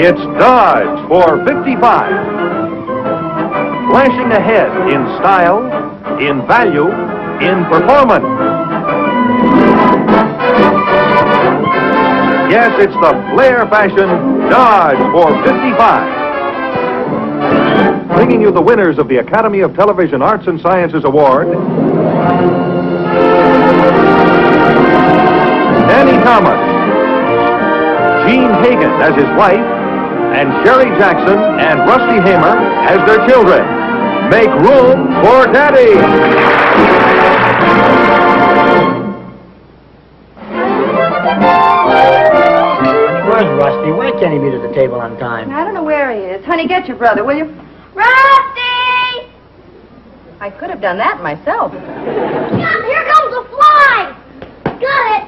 It's Dodge for 55. Flashing ahead in style, in value, in performance. Yes, it's the Flair Fashion Dodge for 55. Bringing you the winners of the Academy of Television Arts and Sciences Award, Danny Thomas, Gene Hagen as his wife, and Sherry Jackson and Rusty Hamer as their children. Make room for Daddy! Where's Rusty? Why can't he be to the table on time? I don't know where he is. Honey, get your brother, will you? Rusty! I could have done that myself. Here comes a fly! Got it!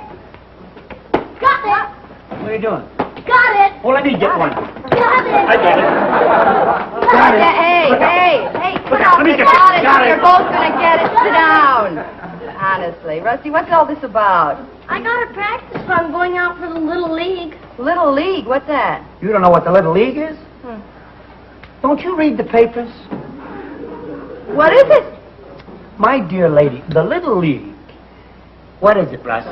Got it! What are you doing? Got it! Well, let me get one. Got it! I got it. Got it. Hey, put Let off me the get it. bonnet. Got it. You're both going to get it. Sit down. Honestly, Rusty, what's all this about? I got a practice run going out for the Little League. Little League, what's that? You don't know what the Little League is? Don't you read the papers? What is it? My dear lady, the Little League. What is it, Rusty?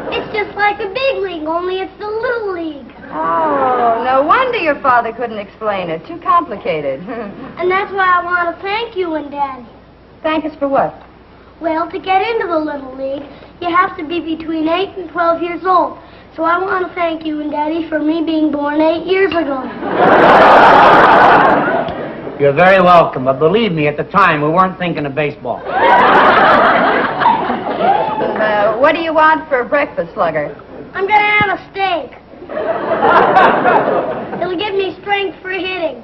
It's just like the big league, only it's the Little League. Oh, no wonder your father couldn't explain it. Too complicated. And that's why I want to thank you and Daddy. Thank us for what? Well, to get into the Little League, you have to be between 8 and 12 years old. So I want to thank you and Daddy for me being born 8 years ago. You're very welcome, but believe me, at the time, we weren't thinking of baseball. What do you want for breakfast, Slugger? I'm going to have a steak. It'll give me strength for hitting.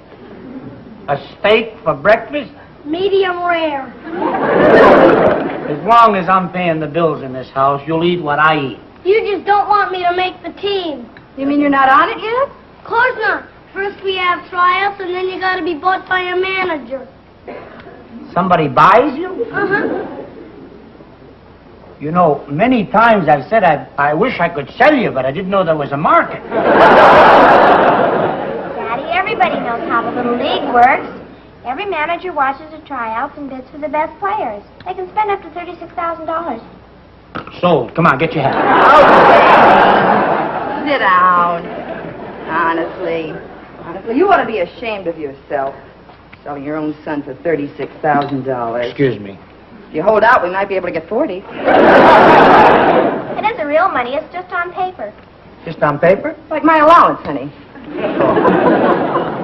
A steak for breakfast? Medium rare. As long as I'm paying the bills in this house, you'll eat what I eat. You just don't want me to make the team. You mean you're not on it yet? Of course not. First we have tryouts, and then you got to be bought by a manager. Somebody buys you? Uh-huh. You know, many times I've said I wish I could sell you, but I didn't know there was a market. Daddy, everybody knows how the Little League works. Every manager watches the tryouts and bids for the best players. They can spend up to $36,000. Sold. Come on, get your hat. Okay. Sit down. Honestly, you ought to be ashamed of yourself. Selling your own son for $36,000. Excuse me. If you hold out, we might be able to get 40. It isn't real money, it's just on paper. Just on paper? Like my allowance, honey.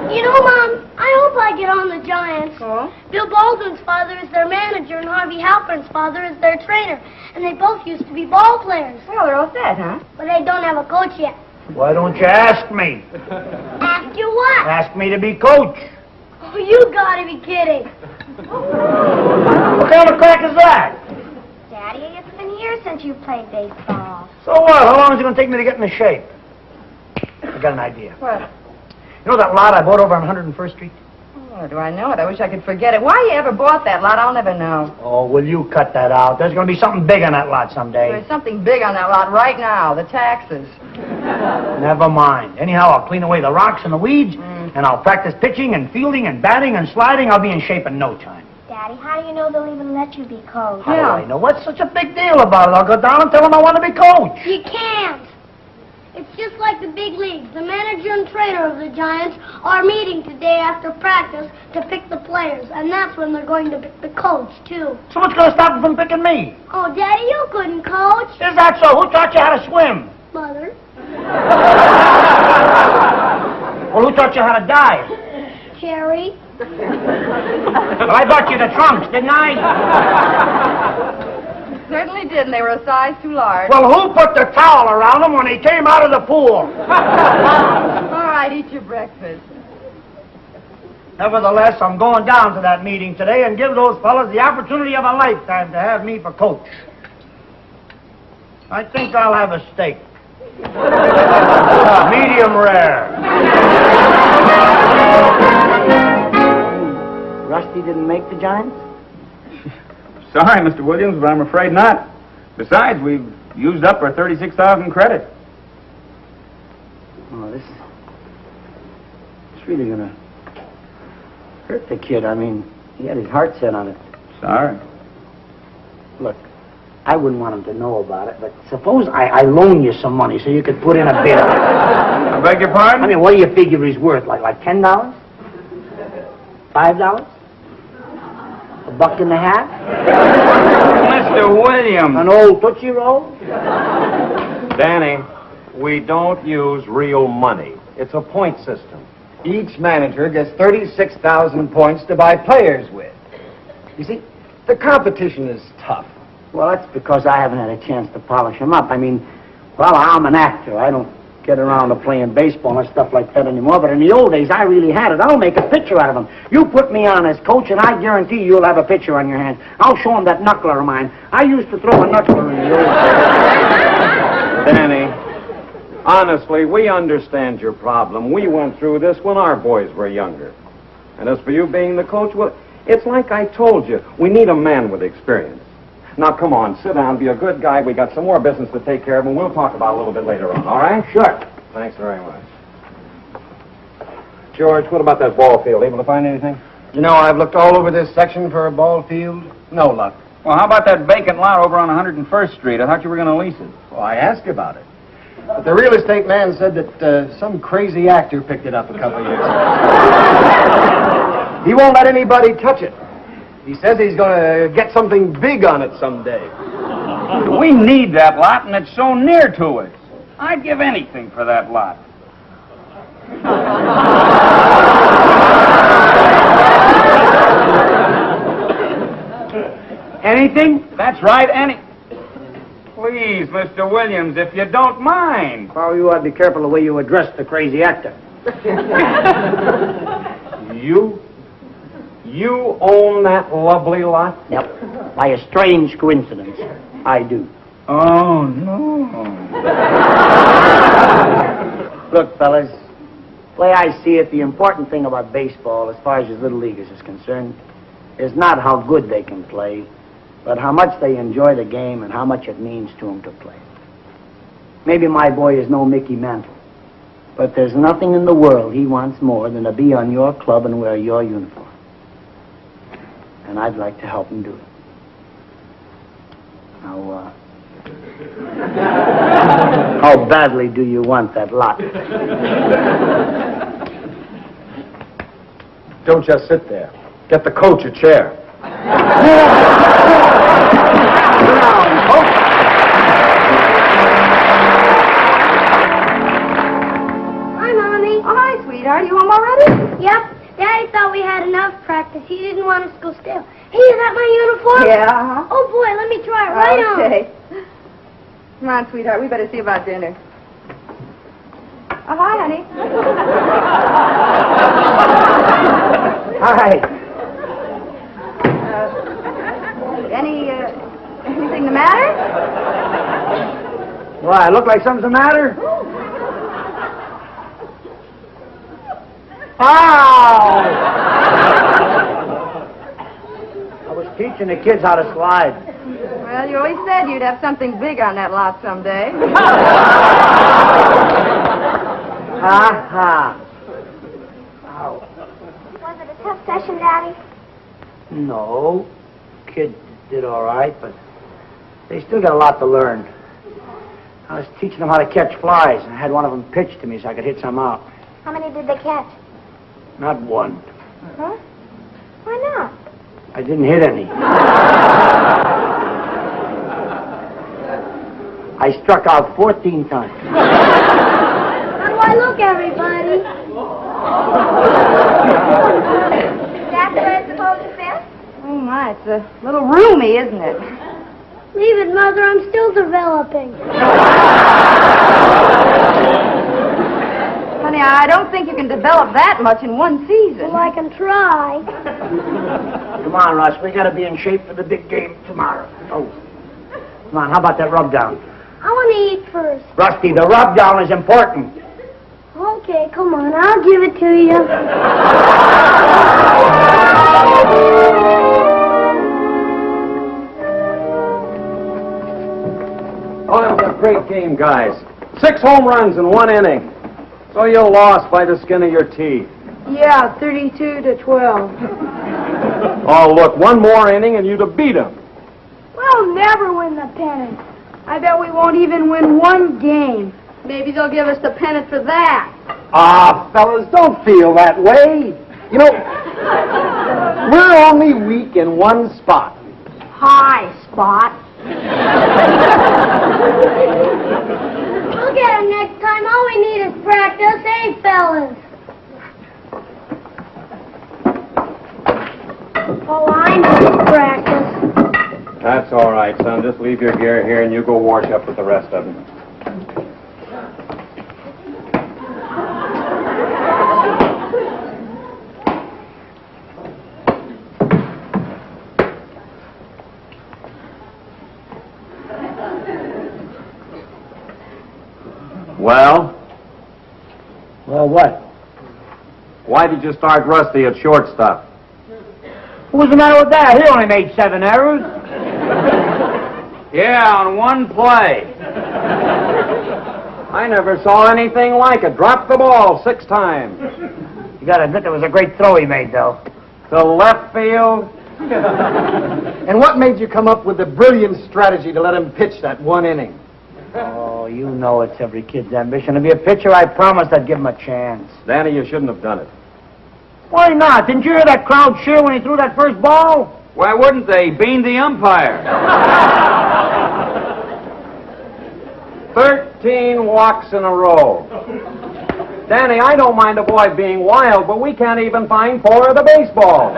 You know, Mom, I hope I get on the Giants. Oh? Bill Baldwin's father is their manager, and Harvey Halpern's father is their trainer. And they both used to be ball players. Well, they're all set, huh? But they don't have a coach yet. Why don't you ask me? Ask you what? Ask me to be coach. Oh, you gotta be kidding. What kind of crack is that? Daddy, it's been years since you played baseball. So what? How long is it going to take me to get into shape? I got an idea. What? You know that lot I bought over on 101st Street? Oh, do I know it? I wish I could forget it. Why you ever bought that lot, I'll never know. Oh, will you cut that out? There's going to be something big on that lot someday. There's something big on that lot right now, the taxes. Never mind. Anyhow, I'll clean away the rocks and the weeds, and I'll practice pitching and fielding and batting and sliding. I'll be in shape in no time. Daddy, how do you know they'll even let you be coach? How do I know? What's such a big deal about it? I'll go down and tell them I want to be coach. You can't. It's just like the big leagues. The manager and trainer of the Giants are meeting today after practice to pick the players, and that's when they're going to pick the coach, too. So what's going to stop them from picking me? Oh, Daddy, you couldn't coach. Is that so? Who taught you how to swim? Mother. Well, who taught you how to dive? Cherry. Well, I bought you the trunks, didn't I? Certainly didn't. They were a size too large. Well, who put the towel around him when he came out of the pool? All right, eat your breakfast. Nevertheless, I'm going down to that meeting today and give those fellas the opportunity of a lifetime to have me for coach. I think I'll have a steak. Medium rare. Rusty didn't make the Giants? Sorry, Mr. Williams, but I'm afraid not. Besides, we've used up our 36,000 credit. Oh, It's really gonna hurt the kid. I mean, he had his heart set on it. Sorry. Look, I wouldn't want him to know about it, but suppose I loan you some money so you could put in a bid. I beg your pardon? I mean, what do you figure he's worth? Like $10? $5? $1.50? Mr. Williams. An old Tootsie Roll? Danny, we don't use real money. It's a point system. Each manager gets 36,000 points to buy players with. You see, the competition is tough. Well, that's because I haven't had a chance to polish him up. I mean, well, I'm an actor. I don't get around to playing baseball and stuff like that anymore, but in the old days, I really had it. I'll make a pitcher out of him. You put me on as coach, and I guarantee you'll have a pitcher on your hands. I'll show him that knuckler of mine. I used to throw a knuckler in the old days. Danny, honestly, we understand your problem. We went through this when our boys were younger. And as for you being the coach, well, it's like I told you. We need a man with experience. Now, come on, sit down, be a good guy. We got some more business to take care of, and we'll talk about it a little bit later on, all right? Sure. Thanks very much. George, what about that ball field? Able to find anything? You know, I've looked all over this section for a ball field. No luck. Well, how about that vacant lot over on 101st Street? I thought you were going to lease it. Well, I asked you about it. But the real estate man said that some crazy actor picked it up a couple years ago. He won't let anybody touch it. He says he's going to get something big on it someday. We need that lot, and it's so near to us. I'd give anything for that lot. Anything? That's right, Please, Mr. Williams, if you don't mind. Well, you ought to be careful the way you address the crazy actor. You own that lovely lot? Yep. By a strange coincidence, I do. Oh, no. Look, fellas, the way I see it, the important thing about baseball, as far as his little leaguers is concerned, is not how good they can play, but how much they enjoy the game and how much it means to them to play. Maybe my boy is no Mickey Mantle, but there's nothing in the world he wants more than to be on your club and wear your uniform. And I'd like to help him do it. Now, how badly do you want that lot? Don't just sit there. Get the coach a chair. Hi, Mommy. Oh, hi, sweetheart. You home already? Yep. Daddy thought we had enough practice. He didn't want us to go still. Hey, is that my uniform? Yeah, uh-huh. Oh, boy, let me try it right on. Okay. Come on, sweetheart. We better see about dinner. Oh, hi, honey. Hi. Anything the matter? Why, I look like something's the matter? Ow! I was teaching the kids how to slide. Well, you always said you'd have something big on that lot someday. Ha-ha. Ow. Was it a tough session, Daddy? No. Kids did all right, but they still got a lot to learn. I was teaching them how to catch flies, and I had one of them pitch to me so I could hit some out. How many did they catch? Not one. Huh? Why not? I didn't hit any. I struck out 14 times. How do I look, everybody? That's where it's supposed to fit? Oh, my. It's a little roomy, isn't it? Leave it, Mother. I'm still developing. Honey, I don't think you can develop that much in one season. Well, I can try. Come on, Russ. We got to be in shape for the big game tomorrow. Oh. Come on, how about that rub down? I want to eat first. Rusty, the rub down is important. Okay, come on. I'll give it to you. Oh, that was a great game, guys. 6 home runs in 1 inning. So you lost by the skin of your teeth. Yeah, 32-12. Oh, look, one more inning and you'd have beat them. We'll never win the pennant. I bet we won't even win one game. Maybe they'll give us the pennant for that. Ah, fellas, don't feel that way. You know, we're only weak in one spot. High spot. We'll get him next time. All we need is practice, eh, fellas? Oh, I need practice. That's all right, son. Just leave your gear here and you go wash up with the rest of them. Well? Well, what? Why did you start Rusty at shortstop? What's the matter with that? He only made 7 errors. Yeah, on one play. I never saw anything like it. Dropped the ball 6 times. You gotta admit there was a great throw he made, though. To left field. And what made you come up with the brilliant strategy to let him pitch that one inning? Oh, you know it's every kid's ambition to be a pitcher. I promised I'd give him a chance. Danny, you shouldn't have done it. Why not? Didn't you hear that crowd cheer when he threw that first ball? Why wouldn't they? Beaned the umpire. 13 walks in a row. Danny, I don't mind a boy being wild, but we can't even find 4 of the baseball.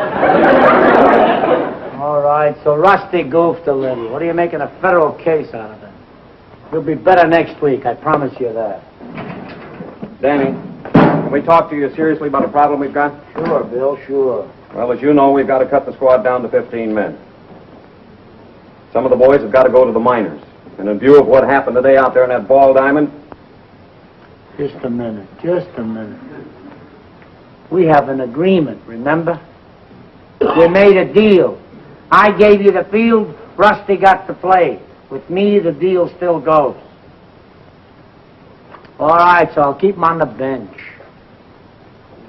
All right, so Rusty goofed a little. What are you making a federal case out of it? He'll be better next week, I promise you that. Danny, can we talk to you seriously about a problem we've got? Sure, Bill, sure. Well, as you know, we've got to cut the squad down to 15 men. Some of the boys have got to go to the minors. And in view of what happened today out there in that ball diamond... Just a minute. We have an agreement, remember? We made a deal. I gave you the field, Rusty got to play. With me, the deal still goes. All right, so I'll keep him on the bench.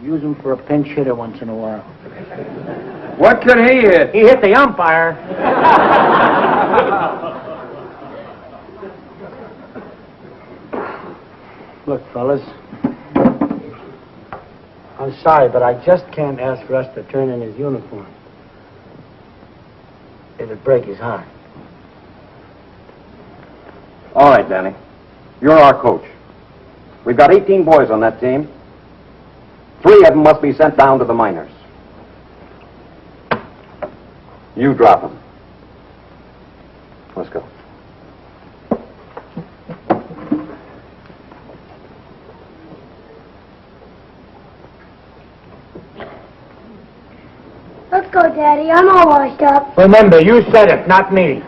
Use him for a pinch hitter once in a while. What could he hit? He hit the umpire. Look, fellas, I'm sorry, but I just can't ask Russ to turn in his uniform. It'd break his heart. All right, Danny. You're our coach. We've got 18 boys on that team. 3 of them must be sent down to the minors. You drop them. Let's go. Let's go, Daddy. I'm all washed up. Remember, you said it, not me.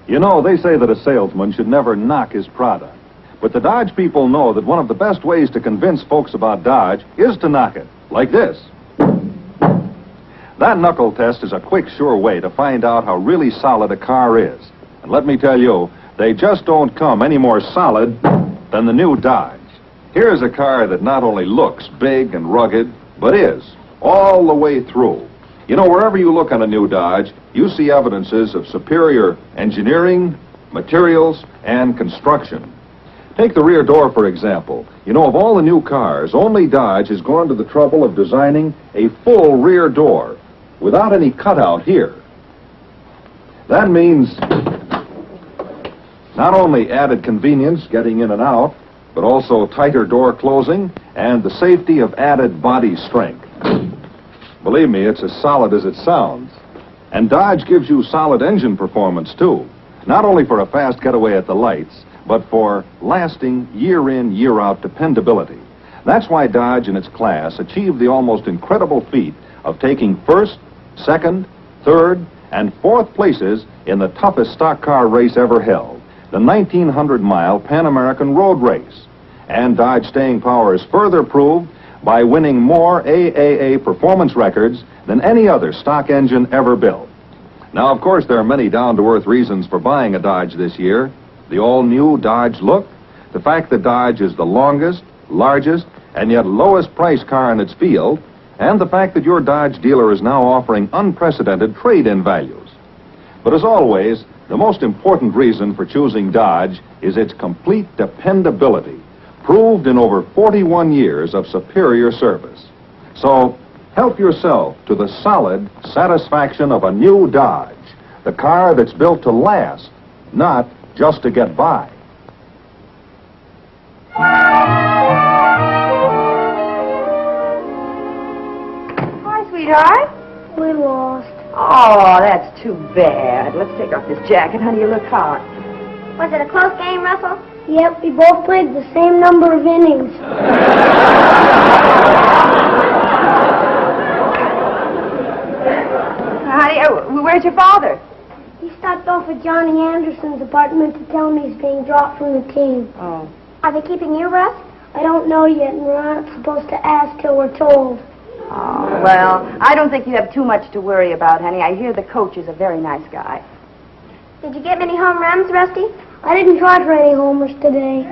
You know, they say that a salesman should never knock his product. But the Dodge people know that one of the best ways to convince folks about Dodge is to knock it, like this. That knuckle test is a quick, sure way to find out how really solid a car is. And let me tell you, they just don't come any more solid than the new Dodge. Here's a car that not only looks big and rugged, but is, all the way through. You know, wherever you look on a new Dodge, you see evidences of superior engineering, materials, and construction. Take the rear door, for example. You know, of all the new cars, only Dodge has gone to the trouble of designing a full rear door without any cutout here. That means not only added convenience getting in and out, but also tighter door closing and the safety of added body strength. Believe me, it's as solid as it sounds. And Dodge gives you solid engine performance, too. Not only for a fast getaway at the lights, but for lasting year-in, year-out dependability. That's why Dodge in its class achieved the almost incredible feat of taking first, second, third, and fourth places in the toughest stock car race ever held, the 1,900-mile Pan American Road Race. And Dodge staying power is further proved by winning more AAA performance records than any other stock engine ever built. Now, of course, there are many down-to-earth reasons for buying a Dodge this year. The all-new Dodge look, the fact that Dodge is the longest, largest, and yet lowest price car in its field, and the fact that your Dodge dealer is now offering unprecedented trade-in values. But as always, the most important reason for choosing Dodge is its complete dependability, proved in over 41 years of superior service. So, help yourself to the solid satisfaction of a new Dodge, the car that's built to last, not just to get by. Hi, sweetheart. We lost. Oh, that's too bad. Let's take off this jacket, honey. You look hot. Was it a close game, Russell? Yep, we both played the same number of innings. Honey, where's your father? He stopped off at Johnny Anderson's apartment to tell me he's being dropped from the team. Oh. Are they keeping you, Russ? I don't know yet, and we're not supposed to ask till we're told. Oh, well, I don't think you have too much to worry about, honey. I hear the coach is a very nice guy. Did you get many home runs, Rusty? I didn't try for any homers today.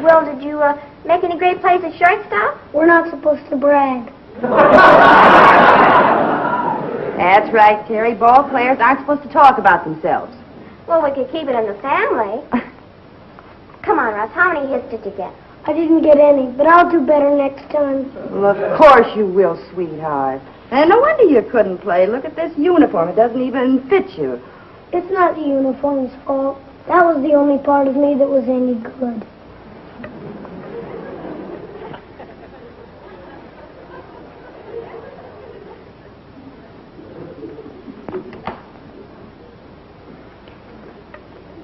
Will, did you make any great plays at shortstop? We're not supposed to brag. That's right, Terry. Ball players aren't supposed to talk about themselves. Well, we could keep it in the family. Come on, Russ. How many hits did you get? I didn't get any, but I'll do better next time. Well, of course you will, sweetheart. And no wonder you couldn't play. Look at this uniform. It doesn't even fit you. It's not the uniform's fault. That was the only part of me that was any good.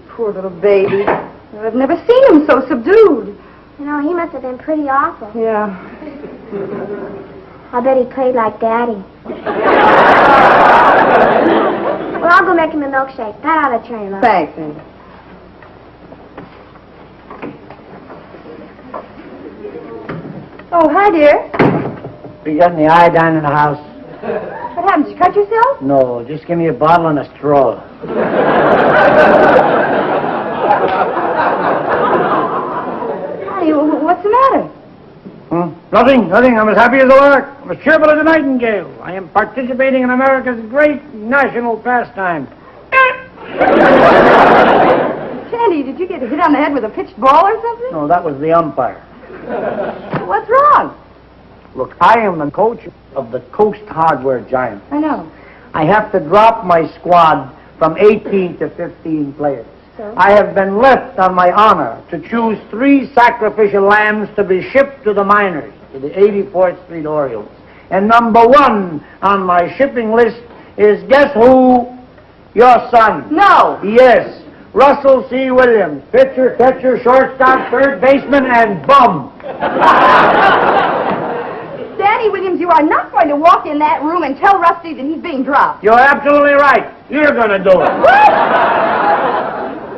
Poor little baby. I've never seen him so subdued. You know, he must have been pretty awful. Yeah. I bet he played like Daddy. Well, I'll go make him a milkshake. That ought to cheer him up. Thanks, Andy. Oh, hi, dear. You got any iodine in the house? What happened? Did you cut yourself? No, just give me a bottle and a straw. Honey, what's the matter? Nothing. I'm as happy as a lark. I'm as cheerful as a nightingale. I am participating in America's great national pastime. Sandy, did you get hit on the head with a pitched ball or something? No, that was the umpire. What's wrong? Look, I am the coach of the Coast Hardware Giants. I know. I have to drop my squad from 18 to 15 players. So? I have been left on my honor to choose 3 sacrificial lambs to be shipped to the miners, to the 84th Street Orioles. And number 1 on my shipping list is, guess who? Your son. No. Yes, Russell C. Williams, pitcher, catcher, shortstop, third baseman, and bum. Danny Williams, you are not going to walk in that room and tell Rusty that he's being dropped. You're absolutely right. You're going to do it.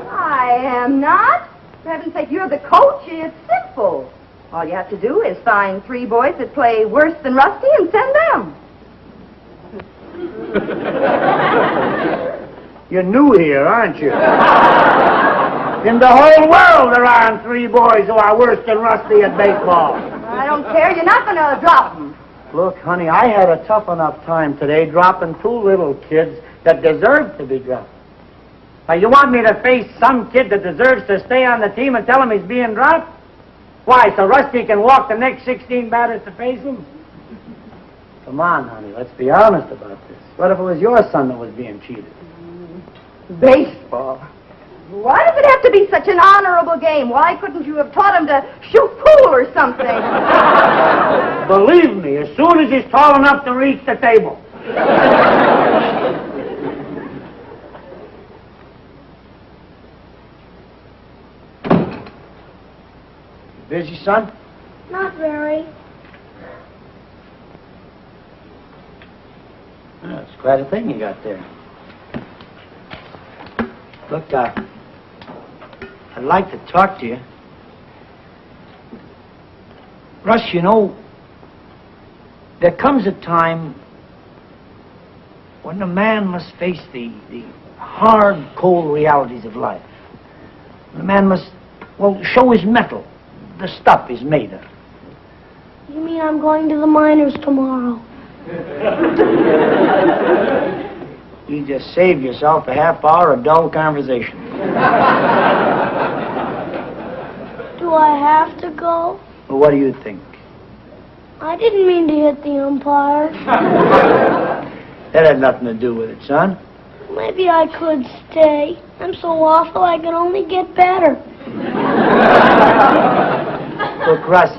I am not. For heaven's sake, you're the coach. It's simple. All you have to do is find 3 boys that play worse than Rusty and send them. You're new here, aren't you? In the whole world, there aren't 3 boys who are worse than Rusty at baseball. I don't care. You're not going to drop them. Look, honey, I had a tough enough time today dropping 2 little kids that deserve to be dropped. Now, you want me to face some kid that deserves to stay on the team and tell him he's being dropped? Why, so Rusty can walk the next 16 batters to face him? Come on, honey, let's be honest about this. What if it was your son that was being cheated? Baseball. Why does it have to be such an honorable game? Why couldn't you have taught him to shoot pool or something? Believe me, as soon as he's tall enough to reach the table. Busy, son? Not very. That's quite a thing you got there. Look, I'd like to talk to you. Russ, you know, there comes a time when a man must face the hard, cold realities of life. The man must, well, show his mettle, the stuff he's made of. You mean I'm going to the minors tomorrow? You just saved yourself a half hour of dull conversation. Do I have to go? Well, what do you think? I didn't mean to hit the umpire. That had nothing to do with it, son. Maybe I could stay. I'm so awful I can only get better. Look, Russ,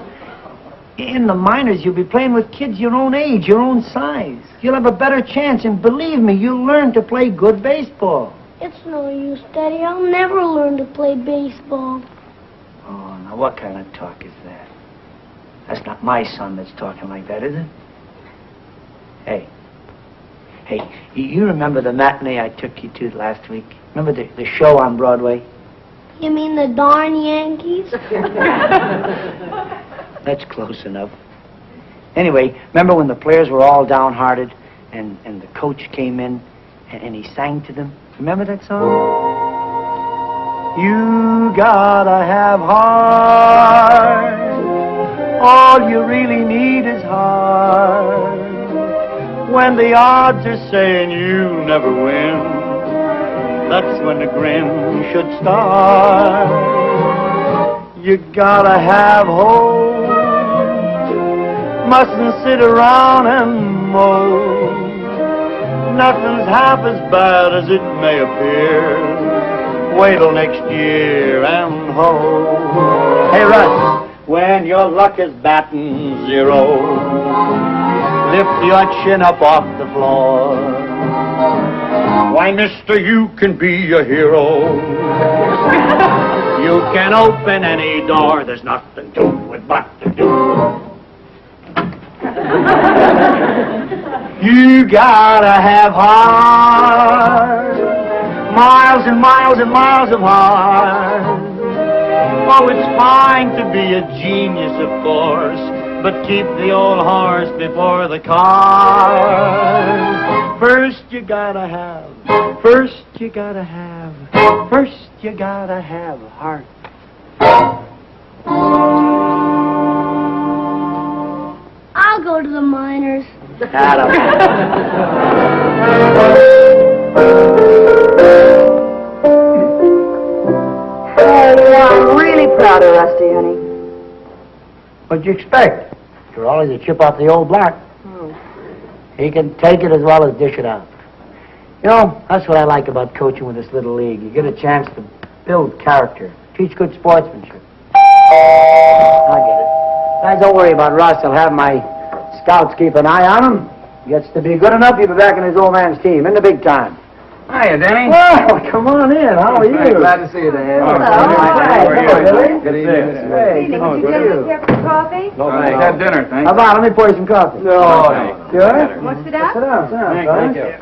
in the minors, you'll be playing with kids your own age, your own size. You'll have a better chance, and believe me, you'll learn to play good baseball. It's no use, Daddy. I'll never learn to play baseball. Oh, now what kind of talk is that? That's not my son that's talking like that, is it? Hey, you remember the matinee I took you to last week? Remember the show on Broadway? You mean the darn Yankees? That's close enough. Anyway, remember when the players were all downhearted and the coach came in and he sang to them? Remember that song? You gotta have heart. All you really need is heart. When the odds are saying you'll never win, that's when the grin should start. You gotta have hope. Mustn't sit around and mope. Nothing's half as bad as it may appear. Wait till next year and hope. Hey, Russ, when your luck is batting zero, lift your chin up off the floor. Why, mister, you can be a hero. You can open any door. There's nothing to it but to do. You gotta have heart. Miles and miles and miles of heart. Oh, it's fine to be a genius, of course, but keep the old horse before the cart. First you gotta have heart. I'll go to the minors. I'm really proud of Rusty, honey. What'd you expect? You're always a chip off the old block. He can take it as well as dish it out. You know, that's what I like about coaching with this little league. You get a chance to build character, teach good sportsmanship. I get it. Guys, don't worry about Russ. I'll have my scouts keep an eye on him. He gets to be good enough, he'll be back in his old man's team in the big time. Hiya, Denny. Well, come on in. How are you? Glad to see you, Dan. Oh, Good evening, Mrs. Hey, good to see you. Here for coffee? No, thanks. Had dinner, thanks. How about, let me pour you some coffee. No. Sure? Want to sit down? Sit down, Thank you.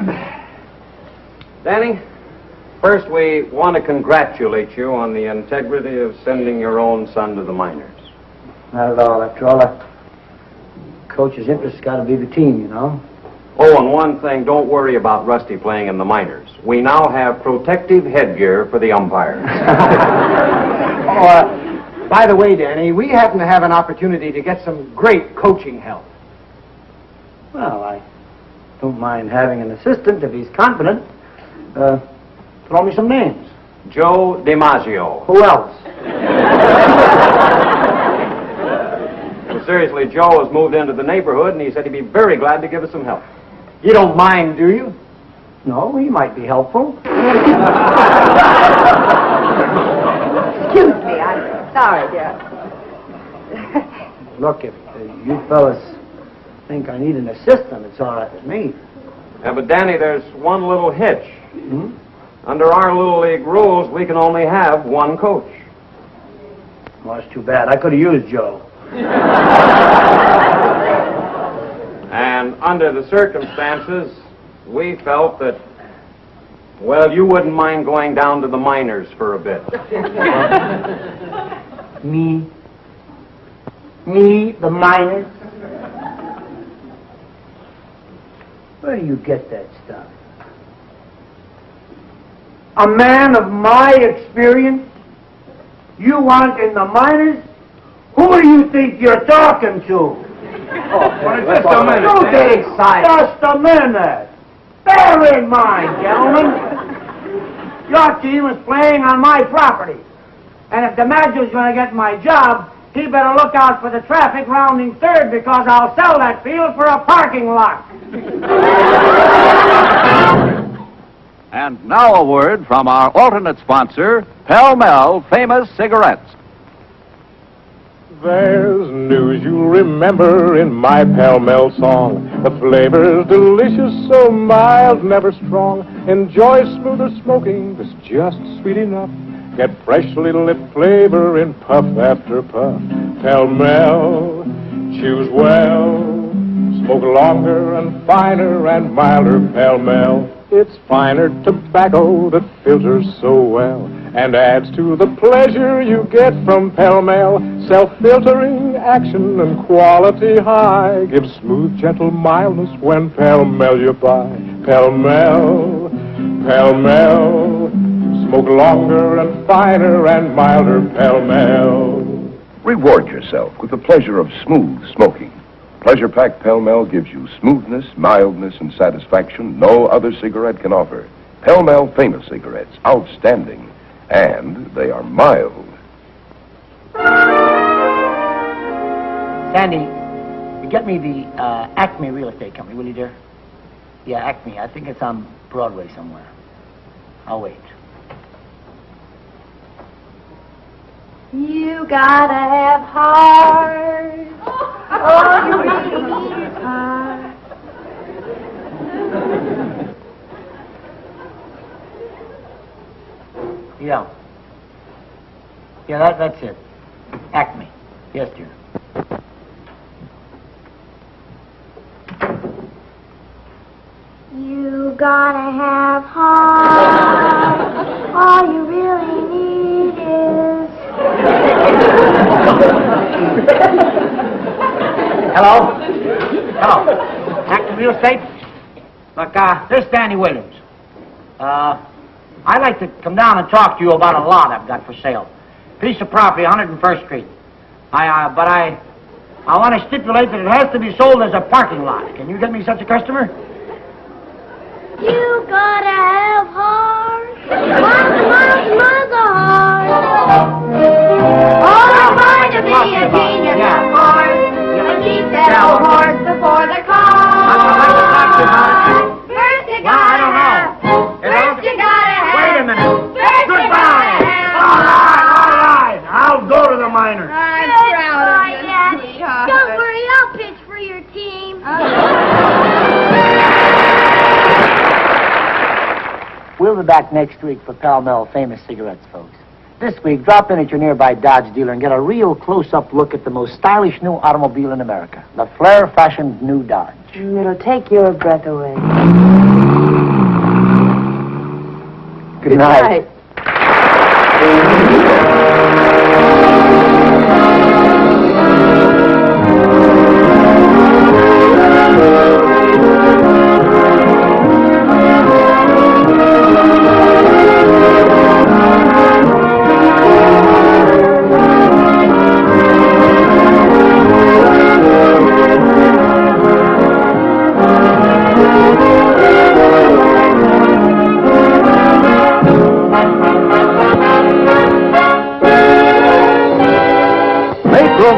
Danny, first we want to congratulate you on the integrity of sending your own son to the minors. Not at all. After all, a coach's interest has got to be the team, you know. Oh, and one thing, don't worry about Rusty playing in the minors. We now have protective headgear for the umpires. By the way, Danny, we happen to have an opportunity to get some great coaching help. Well, I don't mind having an assistant if he's confident. Throw me some names. Joe DiMaggio. Who else? Well, seriously, Joe has moved into the neighborhood, and he said he'd be very glad to give us some help. You don't mind, do you? No, he might be helpful. Excuse me, I'm sorry, dear. Look, if you fellas think I need an assistant, it's all right with me. Yeah, but Danny, there's one little hitch. Under our Little League rules, we can only have one coach. Well, that's too bad. I could have used Joe. And under the circumstances, we felt that, well, you wouldn't mind going down to the minors for a bit. Me? Me, the minor? Where do you get that stuff? A man of my experience You want in the minors? Who do you think you're talking to? Just a minute. Don't get excited. Just a minute. Bear in mind, gentlemen, your team is playing on my property. And if the manager's going to get my job, he better look out for the traffic rounding third, because I'll sell that field for a parking lot. And now a word from our alternate sponsor, Pell Mell Famous Cigarettes. There's news you'll remember in my Pell Mell song. The flavor's delicious, so mild, never strong. Enjoy smoother smoking that's just sweet enough. Get freshly lit flavor in puff after puff. Pell Mell, choose well. Smoke longer and finer and milder Pell Mell. It's finer tobacco that filters so well and adds to the pleasure you get from Pell Mell. Self-filtering action and quality high. Gives smooth, gentle mildness when Pell Mell you buy. Pell Mell, Pell Mell. Smoke longer and finer and milder Pell Mell. Reward yourself with the pleasure of smooth smoking. Pleasure Pack Pell Mell gives you smoothness, mildness, and satisfaction no other cigarette can offer. Pell Mell Famous Cigarettes, outstanding, and they are mild. Sandy, you get me the Acme Real Estate Company, will you, dear? Yeah, Acme. I think it's on Broadway somewhere. I'll wait. You gotta have heart. Oh, you really need is heart. Yeah. Yeah, that's it. Acme. Yes, dear. You gotta have heart. All you really need is... Hello? Hello. Acme Real Estate? Look, this is Danny Williams. I'd like to come down and talk to you about a lot I've got for sale. Piece of property, 101st Street. I want to stipulate that it has to be sold as a parking lot. Can you get me such a customer? You gotta have heart. Mother heart. Oh, I'm going to be a genius, of course. And keep that old horse before the car. First you gotta have. First you gotta have. Wait a minute. First you gotta have. All right. I'll go to the minor. I'm proud of you, Daddy. sweetheart. Don't worry, I'll pitch for your team. We'll be back next week for Pall Mall Famous Cigarettes, folks. This week, drop in at your nearby Dodge dealer and get a real close-up look at the most stylish new automobile in America, the flare-fashioned new Dodge. It'll take your breath away. Good night.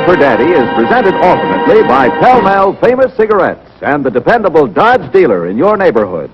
For Daddy is presented alternately by Pell Mell Famous Cigarettes and the dependable Dodge dealer in your neighborhood.